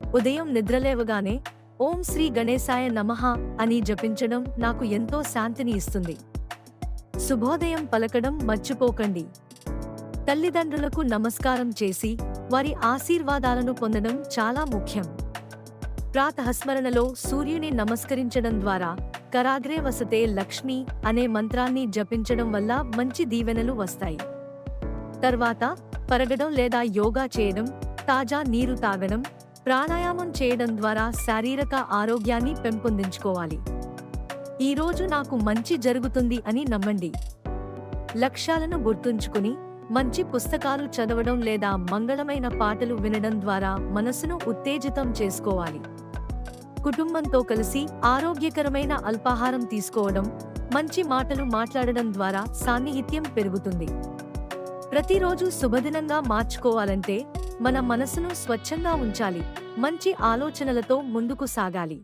ఉదయం నిద్రలేవగానే ఓం శ్రీ గణేశాయ నమః అని జపించడం నాకు ఎంతో శాంతిని ఇస్తుంది. శుభోదయం పలకడం మర్చిపోకండి. తల్లిదండ్రులకు నమస్కారం చేసి వారి ఆశీర్వాదాలను పొందడం చాలా ముఖ్యం. ప్రాతఃస్మరణలో సూర్యుని నమస్కరించడం ద్వారా కరాగ్రే వసతే లక్ష్మి అనే మంత్రాన్ని జపించడం వల్ల మంచి దీవెనలు వస్తాయి. తర్వాత పరగడం లేదా యోగా చేయడం, తాజా నీరు తాగడం, ప్రాణాయామం చేయడం ద్వారా శారీరక ఆరోగ్యాన్ని పెంపొందించుకోవాలి. ఈరోజు నాకు మంచి జరుగుతుంది అని నమ్మండి. లక్ష్యాలను గుర్తుంచుకుని మంచి పుస్తకాలు చదవడం లేదా మంగళమైన పాటలు వినడం ద్వారా మనసును ఉత్తేజితం చేసుకోవాలి. కుటుంబంతో కలిసి ఆరోగ్యకరమైన అల్పాహారం తీసుకోవడం, మంచి మాటలు మాట్లాడడం ద్వారా సాన్నిహిత్యం పెరుగుతుంది. ప్రతిరోజు శుభదినంగా మార్చుకోవాలంటే మన మనసును స్వచ్ఛంగా ఉంచాలి, మంచి ఆలోచనలతో ముందుకు సాగాలి.